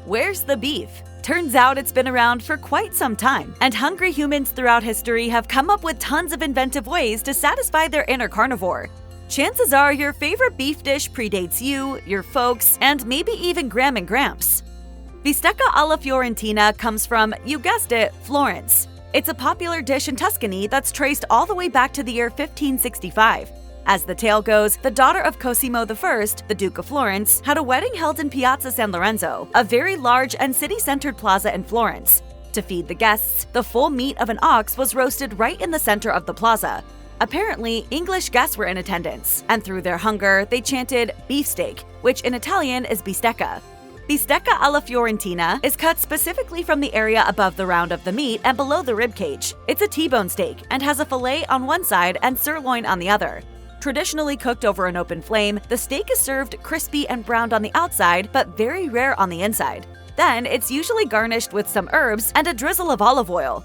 Where's the beef? Turns out it's been around for quite some time, and hungry humans throughout history have come up with tons of inventive ways to satisfy their inner carnivore. Chances are your favorite beef dish predates you, your folks, and maybe even Graham and Gramps. Bistecca alla Fiorentina comes from, you guessed it, Florence. It's a popular dish in Tuscany that's traced all the way back to the year 1565. As the tale goes, the daughter of Cosimo I, the Duke of Florence, had a wedding held in Piazza San Lorenzo, a very large and city-centered plaza in Florence. To feed the guests, the full meat of an ox was roasted right in the center of the plaza. Apparently, English guests were in attendance, and through their hunger, they chanted beefsteak, which in Italian is bistecca. Bistecca alla Fiorentina is cut specifically from the area above the round of the meat and below the rib cage. It's a T-bone steak and has a fillet on one side and sirloin on the other. Traditionally cooked over an open flame, the steak is served crispy and browned on the outside, but very rare on the inside. Then, it's usually garnished with some herbs and a drizzle of olive oil.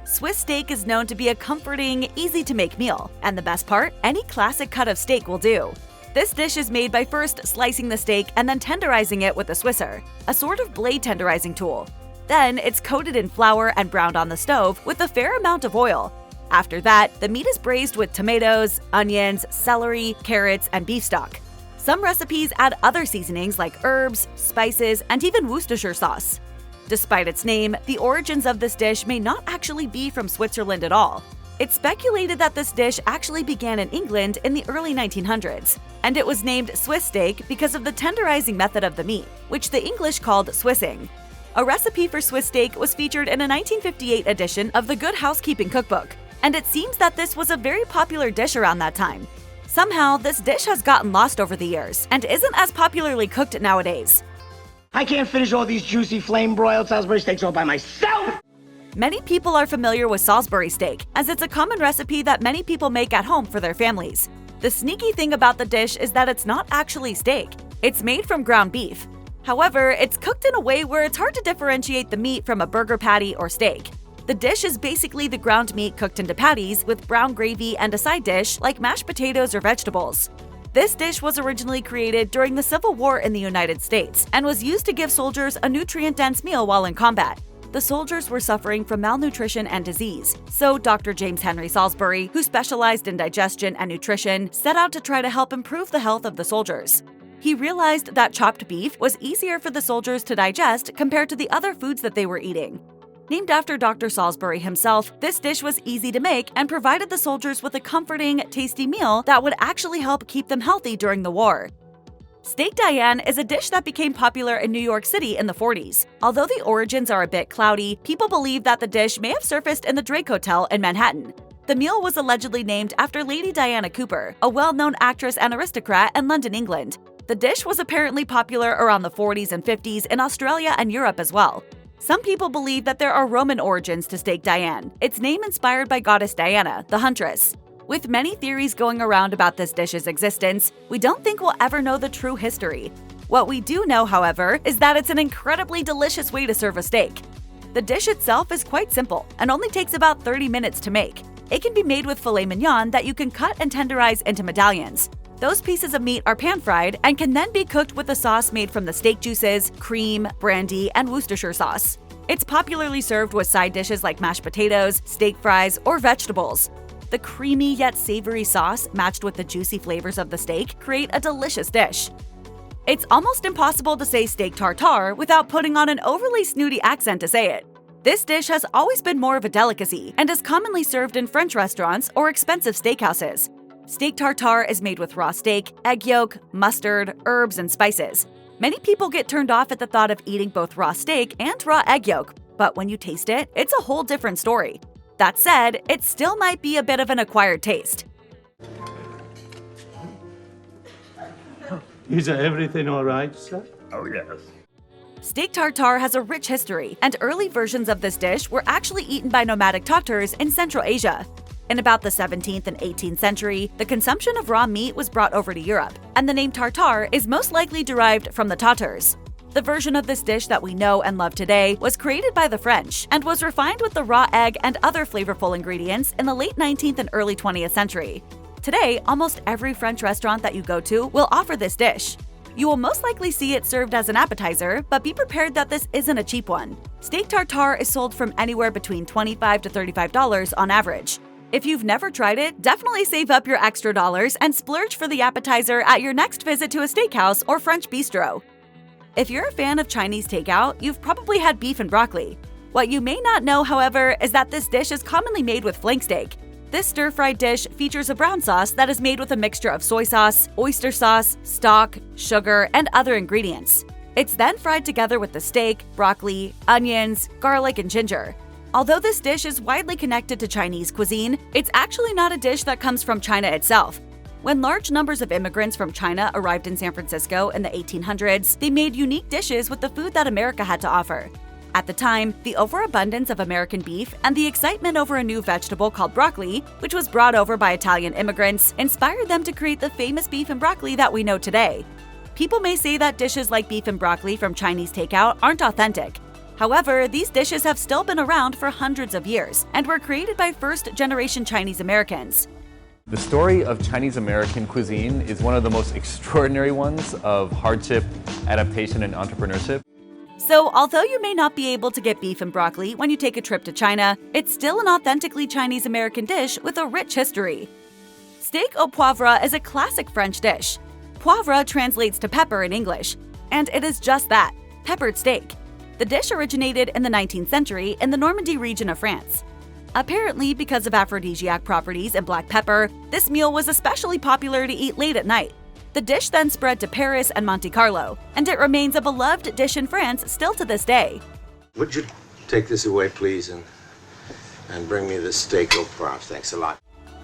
Swiss steak is known to be a comforting, easy-to-make meal, and the best part? Any classic cut of steak will do. This dish is made by first slicing the steak and then tenderizing it with a Swisser, a sort of blade tenderizing tool. Then, it's coated in flour and browned on the stove with a fair amount of oil. After that, the meat is braised with tomatoes, onions, celery, carrots, and beef stock. Some recipes add other seasonings like herbs, spices, and even Worcestershire sauce. Despite its name, the origins of this dish may not actually be from Switzerland at all. It's speculated that this dish actually began in England in the early 1900s, and it was named Swiss steak because of the tenderizing method of the meat, which the English called Swissing. A recipe for Swiss steak was featured in a 1958 edition of the Good Housekeeping Cookbook, and it seems that this was a very popular dish around that time. Somehow, this dish has gotten lost over the years and isn't as popularly cooked nowadays. I can't finish all these juicy flame-broiled Salisbury steaks all by myself! Many people are familiar with Salisbury steak, as it's a common recipe that many people make at home for their families. The sneaky thing about the dish is that it's not actually steak. It's made from ground beef. However, it's cooked in a way where it's hard to differentiate the meat from a burger patty or steak. The dish is basically the ground meat cooked into patties with brown gravy and a side dish like mashed potatoes or vegetables. This dish was originally created during the Civil War in the United States and was used to give soldiers a nutrient-dense meal while in combat. The soldiers were suffering from malnutrition and disease, so Dr. James Henry Salisbury, who specialized in digestion and nutrition, set out to try to help improve the health of the soldiers. He realized that chopped beef was easier for the soldiers to digest compared to the other foods that they were eating. Named after Dr. Salisbury himself, this dish was easy to make and provided the soldiers with a comforting, tasty meal that would actually help keep them healthy during the war. Steak Diane is a dish that became popular in New York City in the 40s. Although the origins are a bit cloudy, people believe that the dish may have surfaced in the Drake Hotel in Manhattan. The meal was allegedly named after Lady Diana Cooper, a well-known actress and aristocrat in London, England. The dish was apparently popular around the 40s and 50s in Australia and Europe as well. Some people believe that there are Roman origins to Steak Diane, its name inspired by goddess Diana, the huntress. With many theories going around about this dish's existence, we don't think we'll ever know the true history. What we do know, however, is that it's an incredibly delicious way to serve a steak. The dish itself is quite simple and only takes about 30 minutes to make. It can be made with filet mignon that you can cut and tenderize into medallions. Those pieces of meat are pan-fried and can then be cooked with a sauce made from the steak juices, cream, brandy, and Worcestershire sauce. It's popularly served with side dishes like mashed potatoes, steak fries, or vegetables. The creamy yet savory sauce, matched with the juicy flavors of the steak, create a delicious dish. It's almost impossible to say steak tartare without putting on an overly snooty accent to say it. This dish has always been more of a delicacy and is commonly served in French restaurants or expensive steakhouses. Steak tartare is made with raw steak, egg yolk, mustard, herbs, and spices. Many people get turned off at the thought of eating both raw steak and raw egg yolk, but when you taste it, it's a whole different story. That said, it still might be a bit of an acquired taste. Is everything all right, sir? Oh, yes. Steak tartare has a rich history, and early versions of this dish were actually eaten by nomadic Tatars in Central Asia. In about the 17th and 18th century, the consumption of raw meat was brought over to Europe, and the name tartare is most likely derived from the Tatars. The version of this dish that we know and love today was created by the French and was refined with the raw egg and other flavorful ingredients in the late 19th and early 20th century. Today, almost every French restaurant that you go to will offer this dish. You will most likely see it served as an appetizer, but be prepared that this isn't a cheap one. Steak tartare is sold from anywhere between $25 to $35 on average. If you've never tried it, definitely save up your extra dollars and splurge for the appetizer at your next visit to a steakhouse or French bistro. If you're a fan of Chinese takeout, you've probably had beef and broccoli. What you may not know, however, is that this dish is commonly made with flank steak. This stir-fried dish features a brown sauce that is made with a mixture of soy sauce, oyster sauce, stock, sugar, and other ingredients. It's then fried together with the steak, broccoli, onions, garlic, and ginger. Although this dish is widely connected to Chinese cuisine, it's actually not a dish that comes from China itself. When large numbers of immigrants from China arrived in San Francisco in the 1800s, they made unique dishes with the food that America had to offer. At the time, the overabundance of American beef and the excitement over a new vegetable called broccoli, which was brought over by Italian immigrants, inspired them to create the famous beef and broccoli that we know today. People may say that dishes like beef and broccoli from Chinese takeout aren't authentic. However, these dishes have still been around for hundreds of years and were created by first-generation Chinese Americans. The story of Chinese American cuisine is one of the most extraordinary ones of hardship, adaptation, and entrepreneurship. So, although you may not be able to get beef and broccoli when you take a trip to China, it's still an authentically Chinese American dish with a rich history. Steak au poivre is a classic French dish. Poivre translates to pepper in English, and it is just that, peppered steak. The dish originated in the 19th century in the Normandy region of France. Apparently, because of aphrodisiac properties in black pepper, this meal was especially popular to eat late at night. The dish then spread to Paris and Monte Carlo, and it remains a beloved dish in France still to this day. Would you take this away, please, and bring me the steak au poivre? Thanks a lot.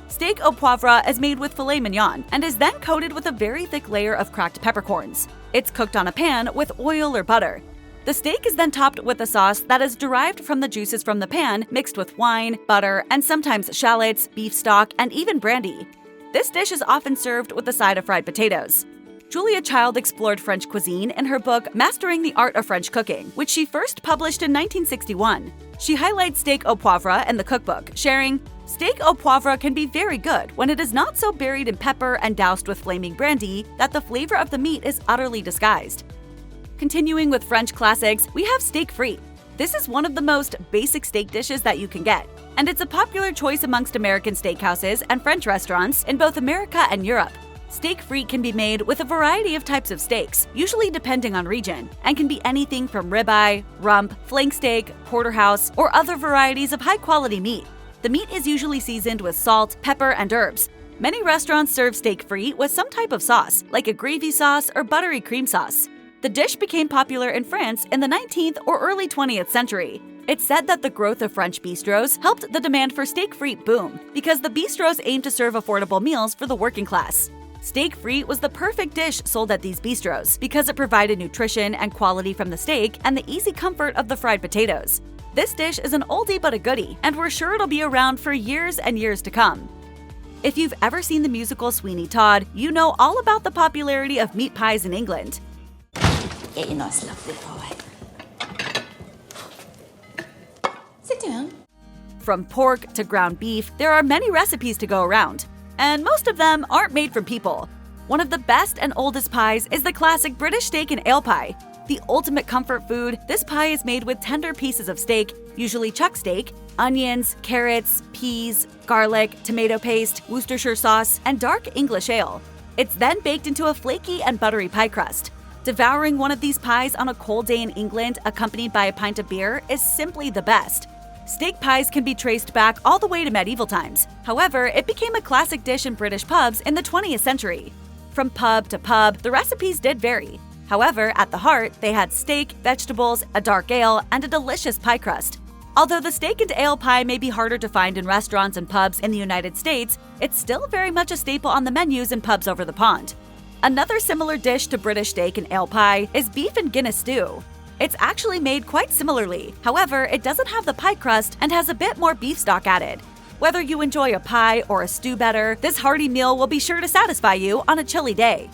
Steak au poivre is made with filet mignon and is then coated with a very thick layer of cracked peppercorns. It's cooked on a pan with oil or butter. The steak is then topped with a sauce that is derived from the juices from the pan mixed with wine, butter, and sometimes shallots, beef stock, and even brandy. This dish is often served with a side of fried potatoes. Julia Child explored French cuisine in her book Mastering the Art of French Cooking, which she first published in 1961. She highlights steak au poivre in the cookbook, sharing, "Steak au poivre can be very good when it is not so buried in pepper and doused with flaming brandy that the flavor of the meat is utterly disguised." Continuing with French classics, we have steak frites. This is one of the most basic steak dishes that you can get, and it's a popular choice amongst American steakhouses and French restaurants in both America and Europe. Steak frites can be made with a variety of types of steaks, usually depending on region, and can be anything from ribeye, rump, flank steak, porterhouse, or other varieties of high-quality meat. The meat is usually seasoned with salt, pepper, and herbs. Many restaurants serve steak frites with some type of sauce, like a gravy sauce or buttery cream sauce. The dish became popular in France in the 19th or early 20th century. It's said that the growth of French bistros helped the demand for steak frites boom because the bistros aimed to serve affordable meals for the working class. Steak frite was the perfect dish sold at these bistros because it provided nutrition and quality from the steak and the easy comfort of the fried potatoes. This dish is an oldie but a goodie, and we're sure it'll be around for years and years to come. If you've ever seen the musical Sweeney Todd, you know all about the popularity of meat pies in England. Get your nice lovely pie. Sit down. From pork to ground beef, there are many recipes to go around, and most of them aren't made from people. One of the best and oldest pies is the classic British steak and ale pie. The ultimate comfort food, this pie is made with tender pieces of steak, usually chuck steak, onions, carrots, peas, garlic, tomato paste, Worcestershire sauce, and dark English ale. It's then baked into a flaky and buttery pie crust. Devouring one of these pies on a cold day in England, accompanied by a pint of beer, is simply the best. Steak pies can be traced back all the way to medieval times. However, it became a classic dish in British pubs in the 20th century. From pub to pub, the recipes did vary. However, at the heart, they had steak, vegetables, a dark ale, and a delicious pie crust. Although the steak and ale pie may be harder to find in restaurants and pubs in the United States, it's still very much a staple on the menus in pubs over the pond. Another similar dish to British steak and ale pie is beef and Guinness stew. It's actually made quite similarly. However, it doesn't have the pie crust and has a bit more beef stock added. Whether you enjoy a pie or a stew better, this hearty meal will be sure to satisfy you on a chilly day.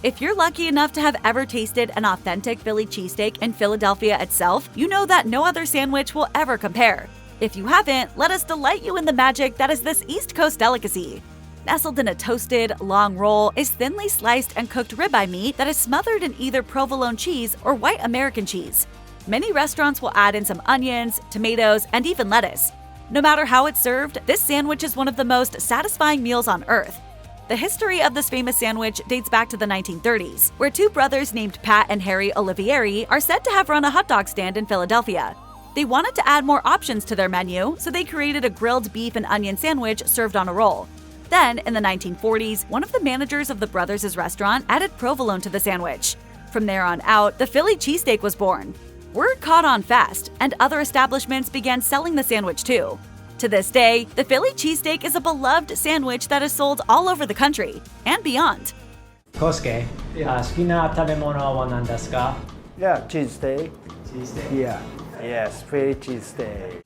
If you're lucky enough to have ever tasted an authentic Philly cheesesteak in Philadelphia itself, you know that no other sandwich will ever compare. If you haven't, let us delight you in the magic that is this East Coast delicacy. Nestled in a toasted, long roll is thinly sliced and cooked ribeye meat that is smothered in either provolone cheese or white American cheese. Many restaurants will add in some onions, tomatoes, and even lettuce. No matter how it's served, this sandwich is one of the most satisfying meals on earth. The history of this famous sandwich dates back to the 1930s, where two brothers named Pat and Harry Olivieri are said to have run a hot dog stand in Philadelphia. They wanted to add more options to their menu, so they created a grilled beef and onion sandwich served on a roll. Then, in the 1940s, one of the managers of the brothers' restaurant added provolone to the sandwich. From there on out, the Philly cheesesteak was born. Word caught on fast, and other establishments began selling the sandwich too. To this day, the Philly cheesesteak is a beloved sandwich that is sold all over the country and beyond. Kosuke, 好きな食べ物は何ですか? Yeah, cheesesteak. Cheesesteak. Yeah. Yes, Philly cheesesteak.